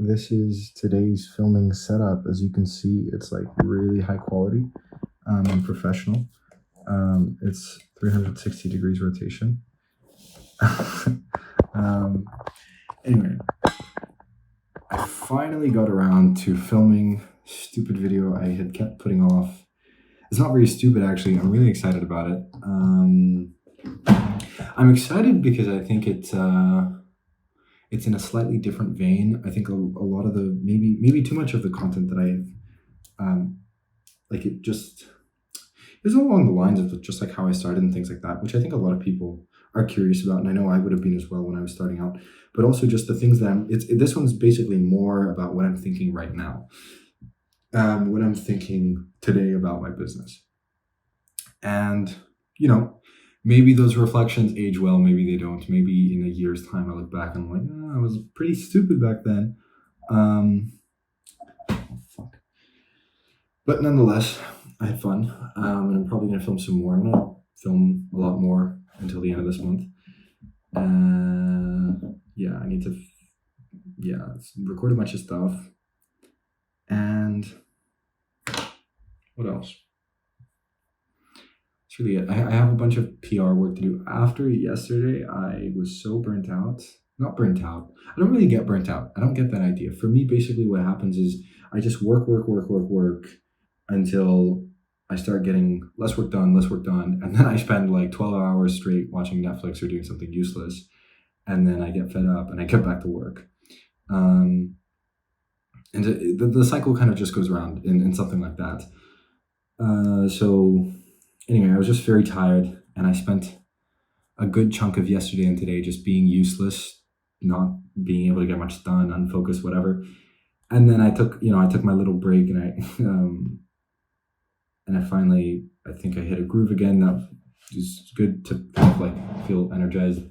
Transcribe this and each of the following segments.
This is today's filming setup. As you can see, it's like really high quality and professional. It's 360 degrees rotation. um, anyway, I finally got around to filming stupid video I had kept putting off. It's not very stupid, actually. I'm really excited about it. I'm excited because I think it's in a slightly different vein. I think a lot of the maybe too much of the content that like it just is along the lines of just like how I started and things like that, which I think a lot of people are curious about, and I know I would have been as well when I was starting out. But also just the things that this one's basically more about what I'm thinking right now, what I'm thinking today about my business, and maybe those reflections age well, maybe they don't. Maybe in a year's time I look back and I'm like, oh, I was pretty stupid back then. Fuck. But nonetheless, I had fun, and I'm probably going to film some more. I'm going to film a lot more until the end of this month. Yeah, I need to record a bunch of stuff. And what else? That's really it. I have a bunch of PR work to do. After yesterday, I was so burnt out. Not burnt out. I don't really get burnt out. I don't get that idea. For me, basically what happens is I just work until I start getting less work done, and then I spend like 12 hours straight watching Netflix or doing something useless, and then I get fed up and I get back to work. And the cycle kind of just goes around in something like that. So anyway, I was just very tired, and I spent a good chunk of yesterday and today just being useless, not being able to get much done, unfocused, whatever. And then I took my little break, and I finally, I think I hit a groove again. That was good to kind of like feel energized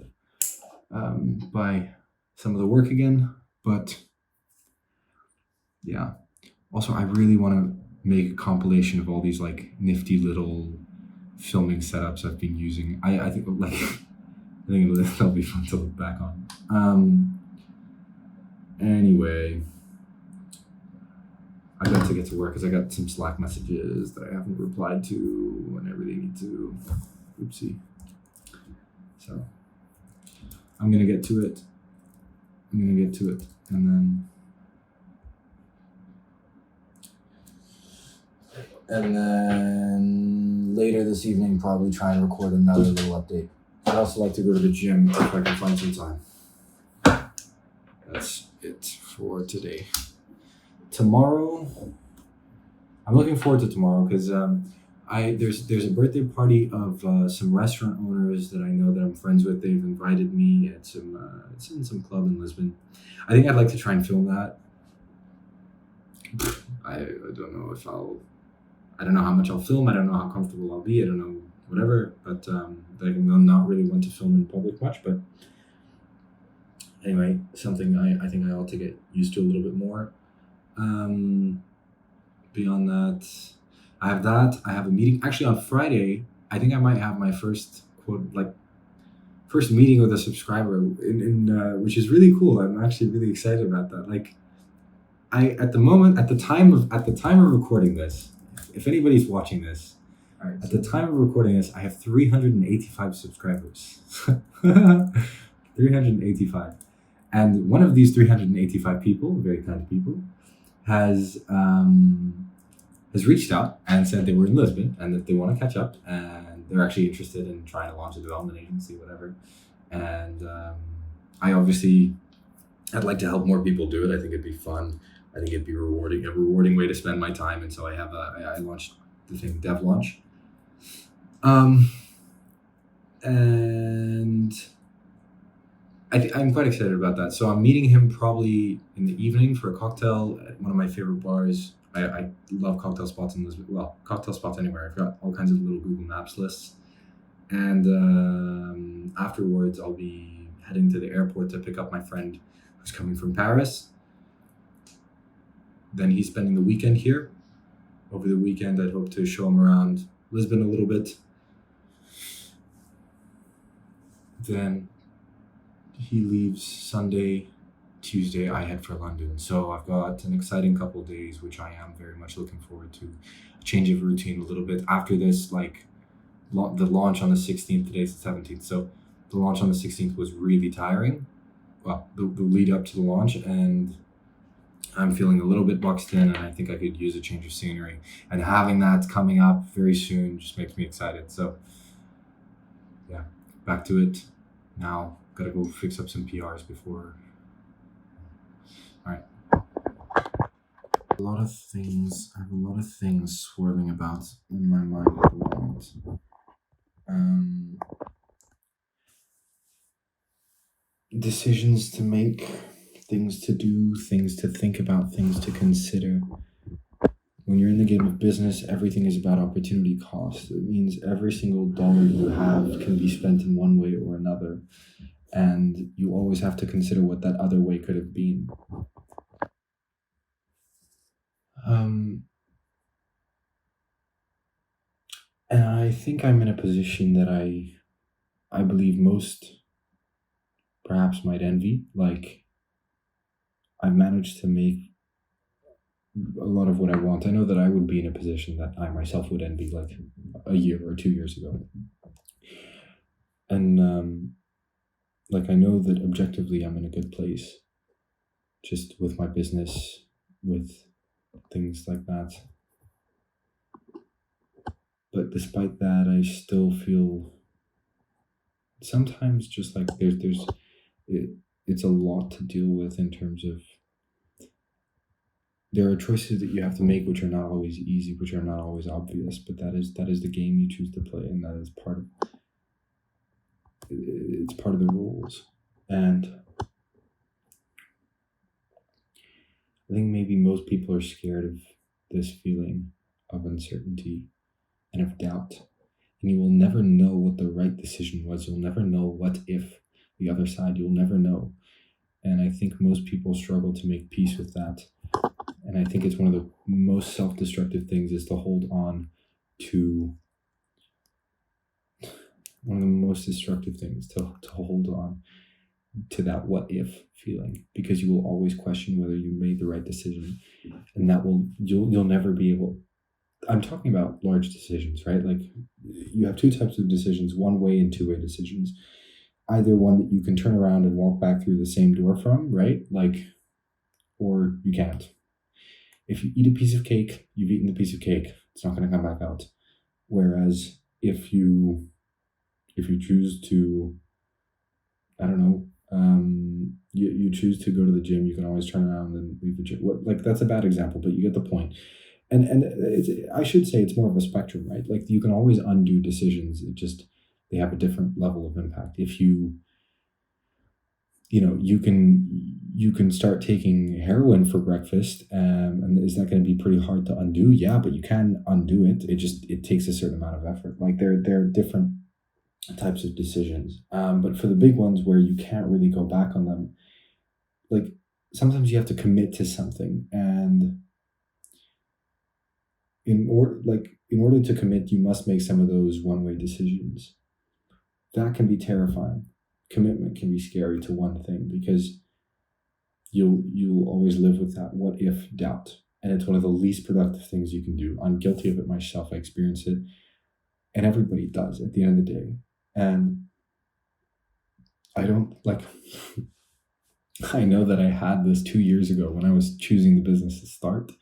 by some of the work again. But yeah, also I really want to make a compilation of all these like nifty little filming setups I've been using. I think that'll be fun to look back on. Anyway, I got to get to work because I got some Slack messages that I haven't replied to, and I really need to. Oopsie. So I'm gonna get to it. And then later this evening, probably try and record another little update. I'd also like to go to the gym if I can find some time. That's it for today. Tomorrow, I'm looking forward to tomorrow because there's a birthday party of some restaurant owners that I know that I'm friends with. They've invited me at it's in some club in Lisbon. I think I'd like to try and film that. I don't know if I don't know how much I'll film. I don't know how comfortable I'll be. I don't know whatever. But I'm not really one to film in public much. But anyway, something I think I ought to get used to a little bit more. Beyond that, I have a meeting actually on Friday. I think I might have my first first meeting with a subscriber in which is really cool. I'm actually really excited about that. Like at the time of recording this, if anybody's watching this, at the time of recording this, I have 385 subscribers. 385. And one of these 385 people, very kind people, has reached out and said they were in Lisbon and that they want to catch up, and they're actually interested in trying to launch a development agency, whatever. And I'd like to help more people do it. I think it'd be fun. I think it'd be a rewarding way to spend my time. And so I launched the thing Dev Launch. And I'm quite excited about that. So I'm meeting him probably in the evening for a cocktail at one of my favorite bars. I love cocktail spots in Lisbon. Well, cocktail spots anywhere. I've got all kinds of little Google Maps lists. And afterwards, I'll be heading to the airport to pick up my friend who's coming from Paris. Then he's spending the weekend here. Over the weekend, I'd hope to show him around Lisbon a little bit. Then he leaves Sunday, Tuesday, I head for London. So I've got an exciting couple days, which I am very much looking forward to. A change of routine a little bit after this, like the launch on the 16th. Today's the 17th. So the launch on the 16th was really tiring. Well, the lead up to the launch, and I'm feeling a little bit boxed in, and I think I could use a change of scenery. And having that coming up very soon just makes me excited. So yeah, back to it. Now gotta go fix up some PRs before. All right. A lot of things. I have a lot of things swirling about in my mind at the moment. Decisions to make, things to do, things to think about, things to consider. When you're in the game of business, everything is about opportunity cost. It means every single dollar you have can be spent in one way or another, and you always have to consider what that other way could have been. And I think I'm in a position that I believe most perhaps might envy. Like, I've managed to make a lot of what I want. I know that I would be in a position that I myself would envy, like a year or 2 years ago. And like, I know that objectively I'm in a good place, just with my business, with things like that. But despite that, I still feel sometimes just like it's a lot to deal with in terms of there are choices that you have to make which are not always easy, which are not always obvious, but that is the game you choose to play, and that is part of the rules. And I think maybe most people are scared of this feeling of uncertainty and of doubt. And you will never know what the right decision was. You'll never know what if the other side. You'll never know. And I think most people struggle to make peace with that. And I think it's one of the most self-destructive things is to hold on to one of the most destructive things to hold on to that what if feeling, because you will always question whether you made the right decision, and that you'll never be able. I'm talking about large decisions, right? Like, you have two types of decisions: one-way and two-way decisions. Either one that you can turn around and walk back through the same door from, right? Like, or you can't. If you eat a piece of cake, you've eaten the piece of cake. It's not going to come back out. Whereas if you choose to, I don't know, you choose to go to the gym, you can always turn around and leave the gym. Like, that's a bad example, but you get the point. And I should say it's more of a spectrum, right? Like, you can always undo decisions. It just, they have a different level of impact. If you can start taking heroin for breakfast, and is that going to be pretty hard to undo? Yeah, but you can undo it. It takes a certain amount of effort. Like, there are different types of decisions. But for the big ones where you can't really go back on them, like, sometimes you have to commit to something, and in order to commit, you must make some of those one-way decisions. That can be terrifying. Commitment can be scary to one thing, because you'll always live with that what if doubt, and it's one of the least productive things you can do. I'm guilty of it myself. I experience it, and everybody does at the end of the day. And I don't like. I know that I had this 2 years ago when I was choosing the business to start.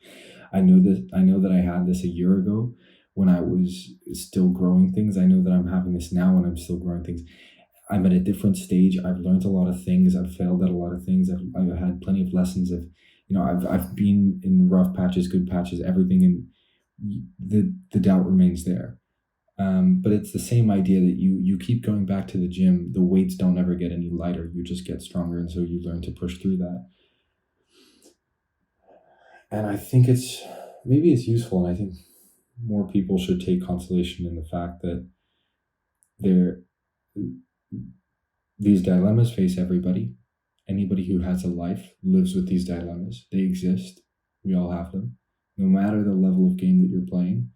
I know that I had this a year ago when I was still growing things. I know that I'm having this now when I'm still growing things. I'm at a different stage. I've learned a lot of things. I've failed at a lot of things. I've had plenty of lessons of, I've been in rough patches, good patches, everything, and the doubt remains there. But it's the same idea that you keep going back to the gym. The weights don't ever get any lighter. You just get stronger, and so you learn to push through that. And I think maybe it's useful, and I think more people should take consolation in the fact that these dilemmas face everybody. Anybody who has a life lives with these dilemmas. They exist. We all have them. No matter the level of game that you're playing,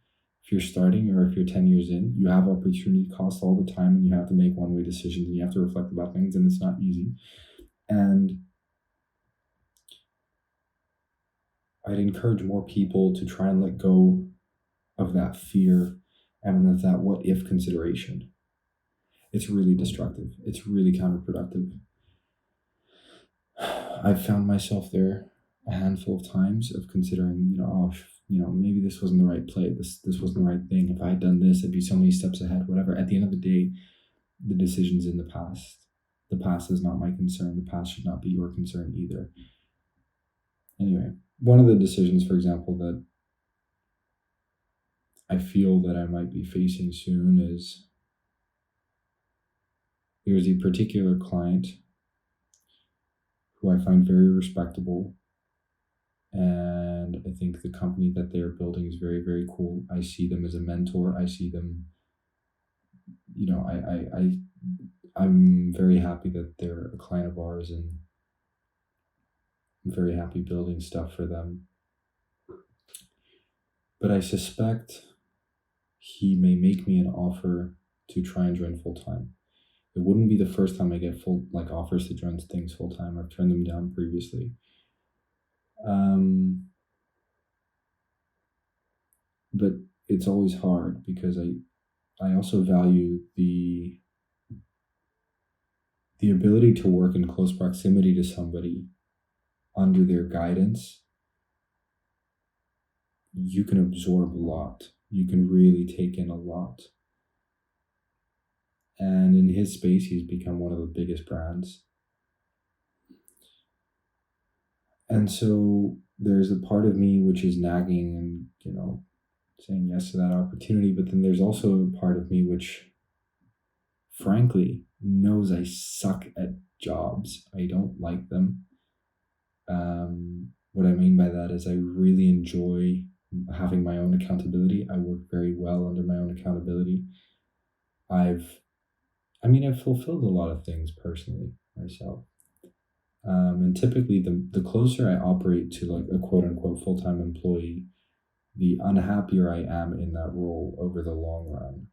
if you're starting or if you're 10 years in, you have opportunity cost all the time, and you have to make one-way decisions, and you have to reflect about things, and it's not easy. And I'd encourage more people to try and let go of that fear and of that what if consideration. It's really destructive. It's really counterproductive. I've found myself there a handful of times of considering, maybe this wasn't the right play. This wasn't the right thing. If I had done this, I'd be so many steps ahead, whatever. At the end of the day, the decision's in the past. The past is not my concern. The past should not be your concern either. Anyway, one of the decisions, for example, that I feel that I might be facing soon is there's a particular client who I find very respectable, and I think the company that they're building is very, very cool. I see them as a mentor. I see them, I'm very happy that they're a client of ours, and I'm very happy building stuff for them. But I suspect he may make me an offer to try and join full time. It wouldn't be the first time I get offers to join things full time. I've turned them down previously. But it's always hard because I also value the ability to work in close proximity to somebody under their guidance. You can absorb a lot. You can really take in a lot. And in his space, he's become one of the biggest brands. And so there's a part of me which is nagging and, saying yes to that opportunity. But then there's also a part of me which, frankly, knows I suck at jobs. I don't like them. What I mean by that is I really enjoy having my own accountability. I work very well under my own accountability. I've fulfilled a lot of things personally myself. And typically the closer I operate to like a quote unquote full-time employee, the unhappier I am in that role over the long run.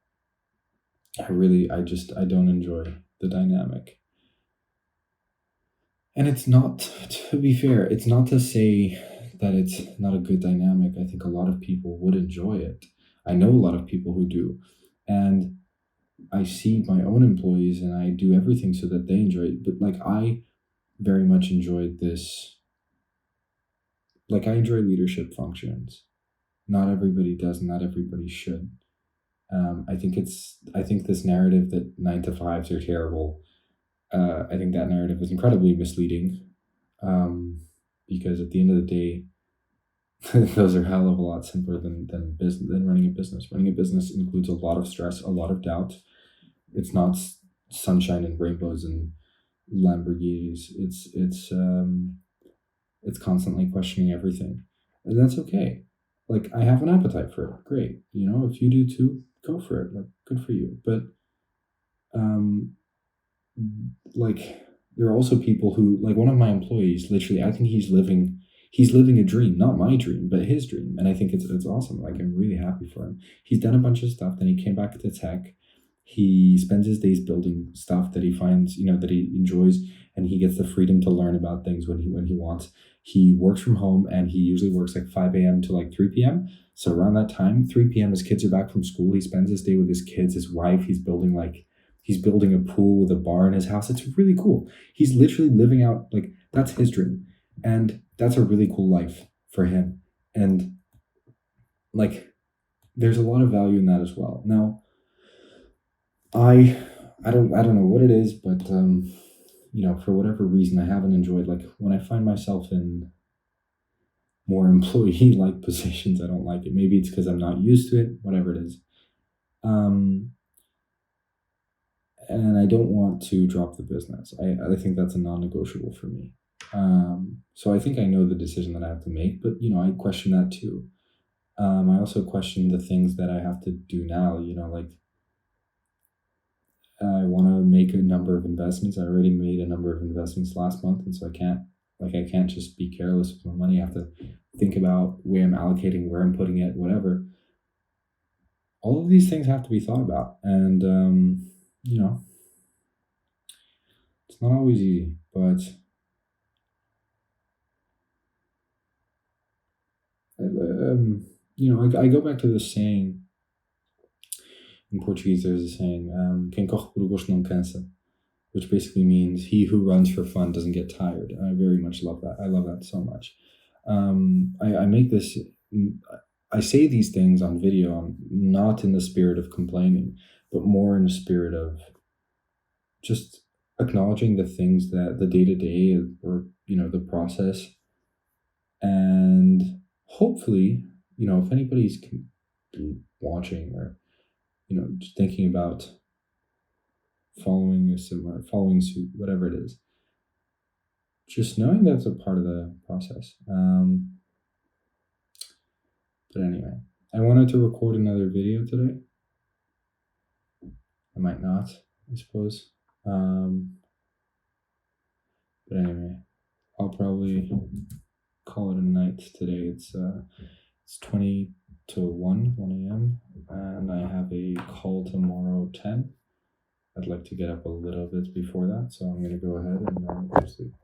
I don't enjoy the dynamic. And it's not, to be fair, it's not to say that it's not a good dynamic. I think a lot of people would enjoy it. I know a lot of people who do. And I see my own employees and I do everything so that they enjoy it. But I very much enjoyed this. I enjoy leadership functions. Not everybody does, not everybody should. I think this narrative that 9-to-5s are terrible. I think that narrative is incredibly misleading. Because at the end of the day, those are a hell of a lot simpler than running a business. Running a business includes a lot of stress, a lot of doubt. It's not sunshine and rainbows and Lamborghinis. It's constantly questioning everything, and that's okay. I have an appetite for it. Great, if you do too, go for it. Good for you. But there are also people who, one of my employees, literally, I think he's living a dream, not my dream, but his dream. And I think it's awesome. I'm really happy for him. He's done a bunch of stuff. Then he came back to tech. He spends his days building stuff that he finds, that he enjoys, and he gets the freedom to learn about things when he wants. He works from home, and he usually works 5 a.m. to 3 p.m. So around that time, 3 p.m., his kids are back from school. He spends his day with his kids, his wife. He's building a pool with a bar in his house. It's really cool. He's literally living out, that's his dream. And that's a really cool life for him. And there's a lot of value in that as well. Now, I don't know what it is, but for whatever reason, I haven't enjoyed, when I find myself in more employee-like positions, I don't like it. Maybe it's because I'm not used to it, whatever it is. And I don't want to drop the business. I think that's a non-negotiable for me. So I think I know the decision that I have to make, but, I question that too. I also question the things that I have to do now, I want to make a number of investments. I already made a number of investments last month, and so I can't just be careless with my money. I have to think about where I'm allocating, where I'm putting it, whatever. All of these things have to be thought about, and it's not always easy, but I go back to this saying in Portuguese. There's a saying, "Quem corre por gosto não cansa," which basically means he who runs for fun doesn't get tired. I very much love that. I love that so much. I make this. I say these things on video, not in the spirit of complaining, but more in the spirit of just acknowledging the things that the day to day or the process, and hopefully if anybody's watching or just thinking about following suit, whatever it is, just knowing that's a part of the process. But anyway, I wanted to record another video today. I might not, I suppose. But anyway, I'll probably call it a night today. It's 20 to 1 a.m. and I have a call tomorrow 10. I'd like to get up a little bit before that, so I'm going to go ahead and go to sleep.